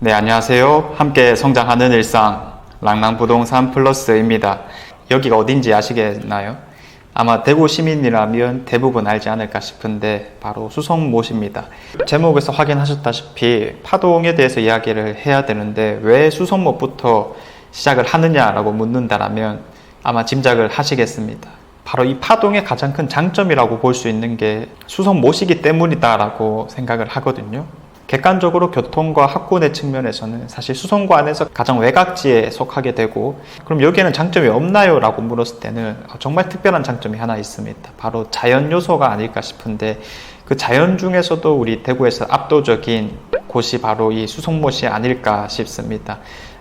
네, 안녕하세요. 함께 성장하는 일상 랑랑부동산 플러스입니다. 여기가 어딘지 아시겠나요? 아마 대구 시민이라면 대부분 알지 않을까 싶은데 바로 수성못입니다. 제목에서 확인하셨다시피 파동에 대해서 이야기를 해야 되는데 왜 수성못부터 시작을 하느냐라고 묻는다라면 아마 짐작을 하시겠습니다. 바로 이 파동의 가장 큰 장점이라고 볼 수 있는 게 수성못이기 때문이다라고 생각을 하거든요. 객관적으로 교통과 학군의 측면에서는 사실 수성구 안에서 가장 외곽지에 속하게 되고, 그럼 여기에는 장점이 없나요? 라고 물었을 때는 정말 특별한 장점이 하나 있습니다. 바로 자연 요소가 아닐까 싶은데, 그 자연 중에서도 우리 대구에서 압도적인 곳이 바로 이 수성못이 아닐까 싶습니다.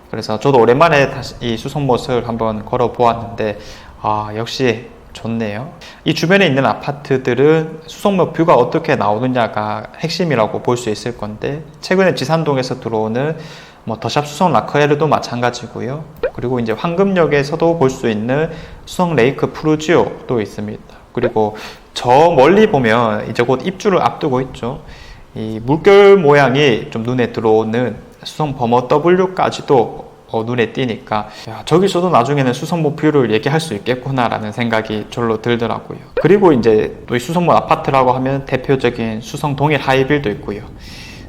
그래서 저도 오랜만에 다시 이 수성못을 한번 걸어 보았는데 역시 좋네요. 이 주변에 있는 아파트들은 수성못 뷰가 어떻게 나오느냐가 핵심이라고 볼 수 있을 건데, 최근에 지산동에서 들어오는 더샵 수성 라커에르도 마찬가지고요. 그리고 이제 황금역에서도 볼 수 있는 수성 레이크 푸르지오도 있습니다. 그리고 저 멀리 보면 이제 곧 입주를 앞두고 있죠. 이 물결 모양이 좀 눈에 들어오는 수성 버머 W까지도 눈에 띄니까 저기서도 나중에는 수성못 뷰를 얘기할 수 있겠구나 라는 생각이 절로 들더라고요. 그리고 이제 또 이 수성못 아파트라고 하면 대표적인 수성 동일 하이빌도 있고요.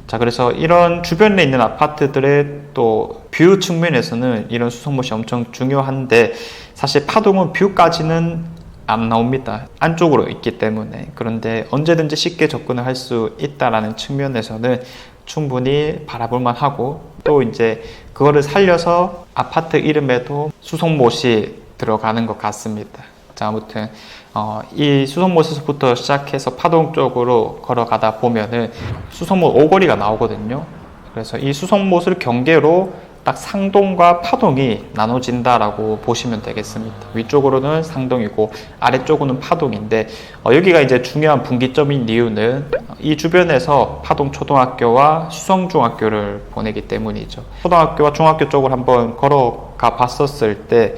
자, 그래서 이런 주변에 있는 아파트들의 또 뷰 측면에서는 이런 수성못이 엄청 중요한데, 사실 파동은 뷰까지는 안 나옵니다. 안쪽으로 있기 때문에. 그런데 언제든지 쉽게 접근을 할 수 있다라는 측면에서는 충분히 바라볼만 하고, 또 이제 그거를 살려서 아파트 이름에도 수성못이 들어가는 것 같습니다. 자, 아무튼 이 수성못에서부터 시작해서 파동 쪽으로 걸어가다 보면은 수성못 오거리가 나오거든요. 그래서 이 수성못을 경계로 딱 상동과 파동이 나눠진다라고 보시면 되겠습니다. 위쪽으로는 상동이고 아래쪽으로는 파동인데, 여기가 이제 중요한 분기점인 이유는 이 주변에서 파동 초등학교와 수성 중학교를 보내기 때문이죠. 초등학교와 중학교 쪽을 한번 걸어가 봤었을 때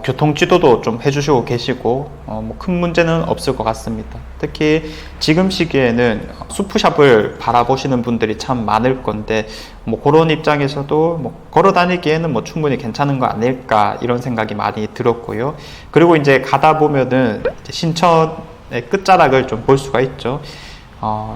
교통 지도도 좀 해주시고 계시고 큰 문제는 없을 것 같습니다. 특히 지금 시기에는 수프샵을 바라보시는 분들이 참 많을 건데, 그런 입장에서도 걸어 다니기에는 충분히 괜찮은 거 아닐까 이런 생각이 많이 들었고요. 그리고 이제 가다 보면은 신천의 끝자락을 좀 볼 수가 있죠.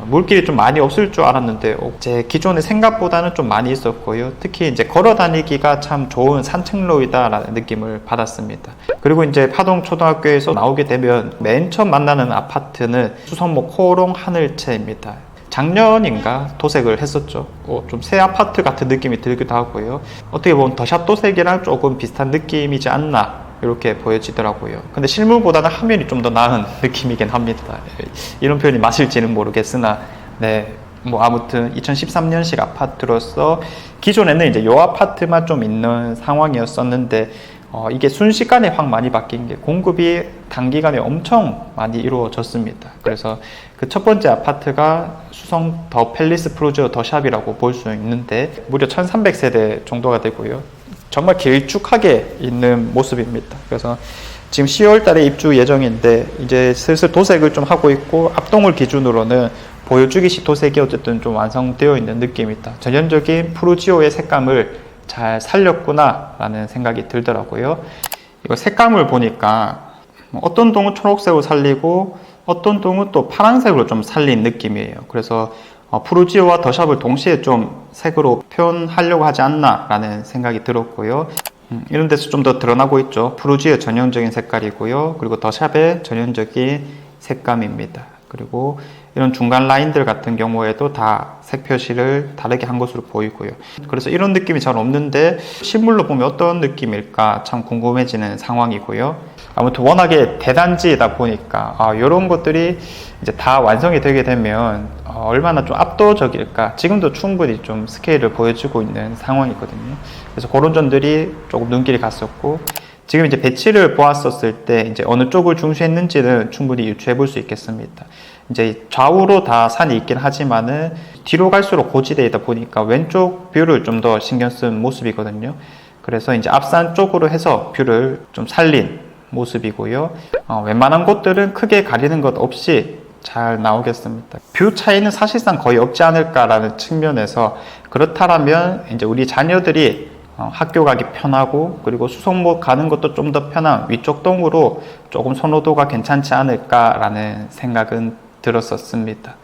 물길이 좀 많이 없을 줄 알았는데 제 기존의 생각보다는 좀 많이 있었고요. 특히 이제 걸어 다니기가 참 좋은 산책로이다라는 느낌을 받았습니다. 그리고 이제 파동 초등학교에서 나오게 되면 맨 처음 만나는 아파트는 수성못 코롱 하늘채입니다. 작년인가 도색을 했었죠. 좀 새 아파트 같은 느낌이 들기도 하고요. 어떻게 보면 더샵 도색이랑 조금 비슷한 느낌이지 않나 이렇게 보여지더라고요. 근데 실물보다는 화면이 좀 더 나은 느낌이긴 합니다. 이런 표현이 맞을지는 모르겠으나, 네, 아무튼 2013년식 아파트로서 기존에는 이제 요 아파트만 좀 있는 상황이었었는데, 이게 순식간에 확 많이 바뀐 게 공급이 단기간에 엄청 많이 이루어졌습니다. 그래서 그 첫 번째 아파트가 수성 더 팰리스 프로지오 더샵이라고 볼 수 있는데, 무려 1300세대 정도가 되고요. 정말 길쭉하게 있는 모습입니다. 그래서 지금 10월 달에 입주 예정인데 이제 슬슬 도색을 좀 하고 있고, 앞동을 기준으로는 보여주기식 도색이 어쨌든 좀 완성되어 있는 느낌이다. 전형적인 프루지오의 색감을 잘 살렸구나 라는 생각이 들더라고요. 이거 색감을 보니까 어떤 동은 초록색으로 살리고 어떤 동은 또 파란색으로 좀 살린 느낌이에요. 그래서 푸르지오와 더샵을 동시에 좀 색으로 표현하려고 하지 않나 라는 생각이 들었고요. 이런 데서 좀 더 드러나고 있죠. 푸르지오의 전형적인 색깔이고요. 그리고 더샵의 전형적인 색감입니다. 그리고 이런 중간 라인들 같은 경우에도 다 색 표시를 다르게 한 것으로 보이고요. 그래서 이런 느낌이 잘 없는데 실물로 보면 어떤 느낌일까 참 궁금해지는 상황이고요. 아무튼 워낙에 대단지이다 보니까 이런 것들이 이제 다 완성이 되게 되면 얼마나 좀 압도적일까, 지금도 충분히 좀 스케일을 보여주고 있는 상황이거든요. 그래서 그런 점들이 조금 눈길이 갔었고, 지금 이제 배치를 보았었을 때 이제 어느 쪽을 중시했는지는 충분히 유추해 볼 수 있겠습니다. 이제 좌우로 다 산이 있긴 하지만은 뒤로 갈수록 고지대에 있다 보니까 왼쪽 뷰를 좀 더 신경 쓴 모습이거든요. 그래서 이제 앞산 쪽으로 해서 뷰를 좀 살린 모습이고요. 웬만한 곳들은 크게 가리는 것 없이 잘 나오겠습니다. 뷰 차이는 사실상 거의 없지 않을까라는 측면에서 그렇다면 이제 우리 자녀들이 학교 가기 편하고 그리고 수성모 가는 것도 좀 더 편한 위쪽 동으로 조금 선호도가 괜찮지 않을까라는 생각은 들었었습니다.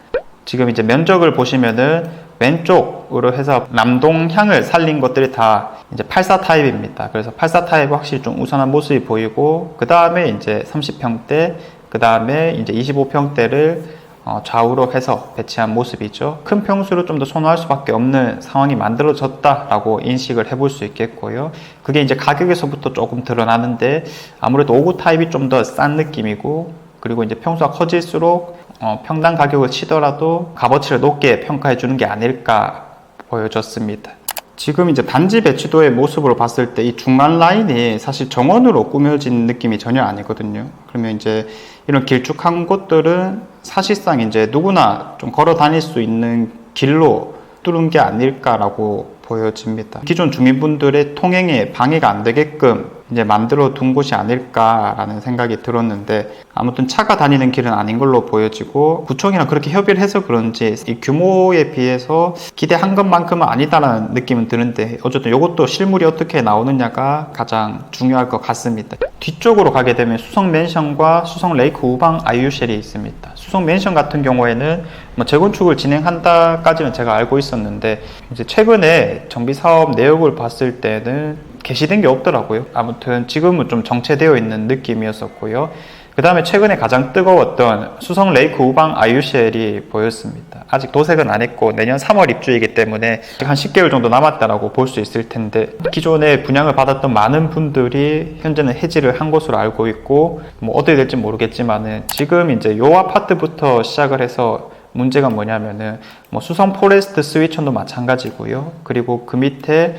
지금 이제 면적을 보시면은 왼쪽으로 해서 남동향을 살린 것들이 다 이제 84 타입입니다. 그래서 84 타입이 확실히 좀 우선한 모습이 보이고, 그 다음에 이제 30평대, 그 다음에 이제 25평대를 좌우로 해서 배치한 모습이죠. 큰 평수로 좀 더 선호할 수밖에 없는 상황이 만들어졌다라고 인식을 해볼 수 있겠고요. 그게 이제 가격에서부터 조금 드러나는데, 아무래도 59 타입이 좀 더 싼 느낌이고, 그리고 이제 평수가 커질수록 평당 가격을 치더라도 값어치를 높게 평가해 주는 게 아닐까 보여졌습니다. 지금 이제 단지 배치도의 모습으로 봤을 때 이 중간 라인이 사실 정원으로 꾸며진 느낌이 전혀 아니거든요. 그러면 이제 이런 길쭉한 곳들은 사실상 이제 누구나 좀 걸어 다닐 수 있는 길로 뚫은 게 아닐까라고 보여집니다. 기존 주민분들의 통행에 방해가 안 되게끔 이제 만들어 둔 곳이 아닐까라는 생각이 들었는데, 아무튼 차가 다니는 길은 아닌 걸로 보여지고, 구청이랑 그렇게 협의를 해서 그런지 이 규모에 비해서 기대한 것만큼은 아니다라는 느낌은 드는데, 어쨌든 이것도 실물이 어떻게 나오느냐가 가장 중요할 것 같습니다. 뒤쪽으로 가게 되면 수성 맨션과 수성 레이크 우방 아이유쉘이 있습니다. 수성 맨션 같은 경우에는 뭐 재건축을 진행한다까지는 제가 알고 있었는데, 이제 최근에 정비 사업 내역을 봤을 때는 게시된 게 없더라고요. 아무튼 지금은 좀 정체되어 있는 느낌이었었고요. 그 다음에 최근에 가장 뜨거웠던 수성 레이크 우방 아이유쉘이 보였습니다. 아직 도색은 안 했고 내년 3월 입주이기 때문에 한 10개월 정도 남았다라고 볼 수 있을 텐데, 기존에 분양을 받았던 많은 분들이 현재는 해지를 한 것으로 알고 있고, 뭐 어떻게 될지 모르겠지만은 지금 이제 요 아파트부터 시작을 해서 문제가 뭐냐면은 뭐 수성 포레스트 스위천도 마찬가지고요. 그리고 그 밑에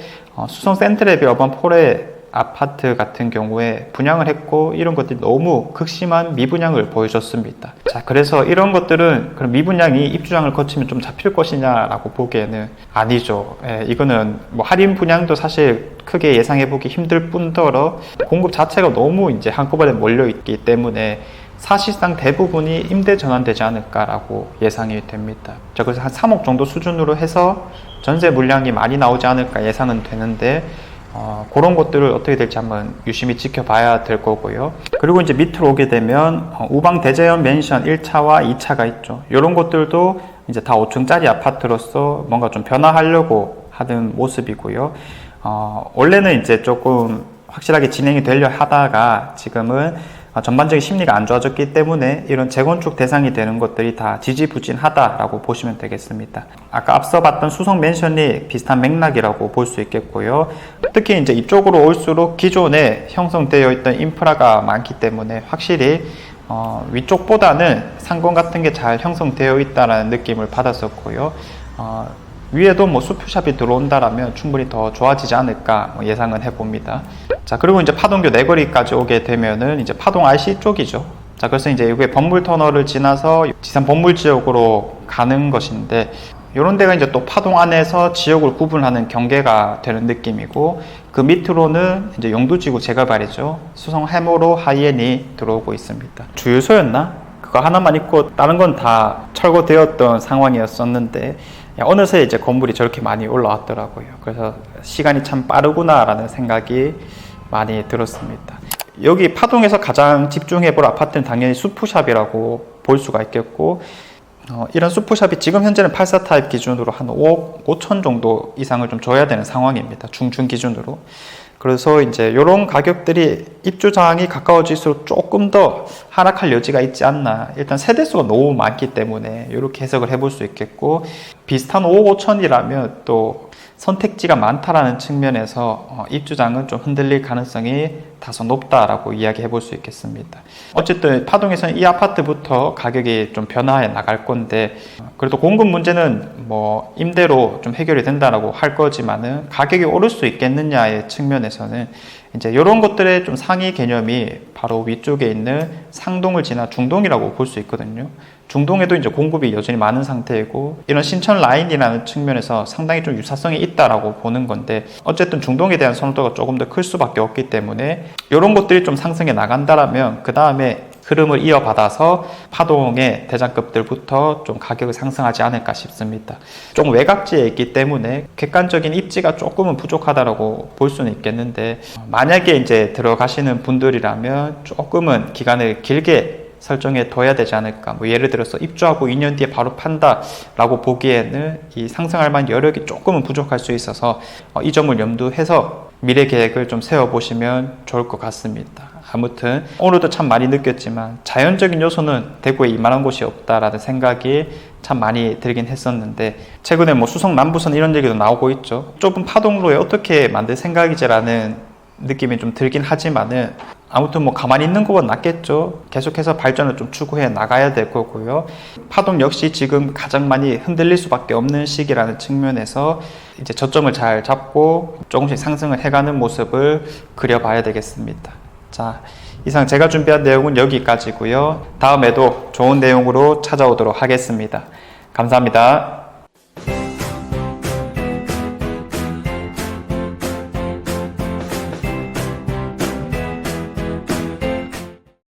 수성 센트레비 어반 포레 아파트 같은 경우에 분양을 했고, 이런 것들이 너무 극심한 미분양을 보여줬습니다. 자, 그래서 이런 것들은 그럼 미분양이 입주장을 거치면 좀 잡힐 것이냐라고 보기에는 아니죠. 이거는 뭐 할인 분양도 사실 크게 예상해보기 힘들 뿐더러 공급 자체가 너무 이제 한꺼번에 몰려있기 때문에 사실상 대부분이 임대 전환되지 않을까라고 예상이 됩니다. 자, 그래서 한 3억 정도 수준으로 해서 전세 물량이 많이 나오지 않을까 예상은 되는데, 그런 것들을 어떻게 될지 한번 유심히 지켜봐야 될 거고요. 그리고 이제 밑으로 오게 되면 우방 대자연 맨션 1차와 2차가 있죠. 이런 것들도 이제 다 5층짜리 아파트로서 뭔가 좀 변화하려고 하는 모습이고요. 원래는 이제 조금 확실하게 진행이 되려 하다가 지금은 전반적인 심리가 안 좋아졌기 때문에 이런 재건축 대상이 되는 것들이 다 지지부진하다라고 보시면 되겠습니다. 아까 앞서 봤던 수성 맨션이 비슷한 맥락이라고 볼 수 있겠고요. 특히 이제 이쪽으로 올수록 기존에 형성되어 있던 인프라가 많기 때문에 확실히 위쪽보다는 상권 같은 게 잘 형성되어 있다는 느낌을 받았었고요. 위에도 뭐 수표샵이 들어온다라면 충분히 더 좋아지지 않을까 예상은 해봅니다. 자, 그리고 이제 파동교 내거리까지 오게 되면은 이제 파동 RC 쪽이죠. 자, 그래서 이제 이게 범물 터널을 지나서 지산 범물 지역으로 가는 것인데, 이런 데가 이제 또 파동 안에서 지역을 구분하는 경계가 되는 느낌이고, 그 밑으로는 이제 용두지구 재개발이죠. 수성 해모로 하이엔이 들어오고 있습니다. 주유소였나? 그거 하나만 있고 다른 건 다 철거되었던 상황이었었는데, 어느새 이제 건물이 저렇게 많이 올라왔더라고요. 그래서 시간이 참 빠르구나라는 생각이 많이 들었습니다. 여기 파동에서 가장 집중해볼 아파트는 당연히 수프샵이라고 볼 수가 있겠고, 이런 수프샵이 지금 현재는 84 타입 기준으로 한 5억 5천 정도 이상을 좀 줘야 되는 상황입니다. 중춘 기준으로. 그래서 이제 이런 가격들이 입주장이 가까워질수록 조금 더 하락할 여지가 있지 않나. 일단 세대수가 너무 많기 때문에 이렇게 해석을 해볼 수 있겠고, 비슷한 5억 5천이라면 또 선택지가 많다라는 측면에서 입주장은 좀 흔들릴 가능성이 다소 높다라고 이야기해 볼 수 있겠습니다. 어쨌든 파동에서는 이 아파트부터 가격이 좀 변화해 나갈 건데, 그래도 공급 문제는 뭐 임대로 좀 해결이 된다라고 할 거지만은 가격이 오를 수 있겠느냐의 측면에서는 이제 이런 것들의 좀 상위 개념이 바로 위쪽에 있는 상동을 지나 중동이라고 볼 수 있거든요. 중동에도 이제 공급이 여전히 많은 상태이고, 이런 신천 라인이라는 측면에서 상당히 좀 유사성이 있다라고 보는 건데, 어쨌든 중동에 대한 선호도가 조금 더 클 수밖에 없기 때문에 이런 것들이 좀 상승해 나간다라면 그 다음에 흐름을 이어받아서 파동의 대장급들부터 좀 가격이 상승하지 않을까 싶습니다. 좀 외곽지에 있기 때문에 객관적인 입지가 조금은 부족하다고 볼 수는 있겠는데, 만약에 이제 들어가시는 분들이라면 조금은 기간을 길게 설정해 둬야 되지 않을까. 뭐 예를 들어서 입주하고 2년 뒤에 바로 판다라고 보기에는 이 상승할 만한 여력이 조금은 부족할 수 있어서 이 점을 염두해서 미래 계획을 좀 세워보시면 좋을 것 같습니다. 아무튼 오늘도 참 많이 느꼈지만 자연적인 요소는 대구에 이만한 곳이 없다라는 생각이 참 많이 들긴 했었는데, 최근에 뭐 수성 남부선 이런 얘기도 나오고 있죠. 좁은 파동로에 어떻게 만들 생각이지라는 느낌이 좀 들긴 하지만은, 아무튼 뭐 가만히 있는 것보다 낫겠죠. 계속해서 발전을 좀 추구해 나가야 될 거고요. 파동 역시 지금 가장 많이 흔들릴 수밖에 없는 시기라는 측면에서 이제 저점을 잘 잡고 조금씩 상승을 해가는 모습을 그려봐야 되겠습니다. 자, 이상 제가 준비한 내용은 여기까지고요. 다음에도 좋은 내용으로 찾아오도록 하겠습니다. 감사합니다.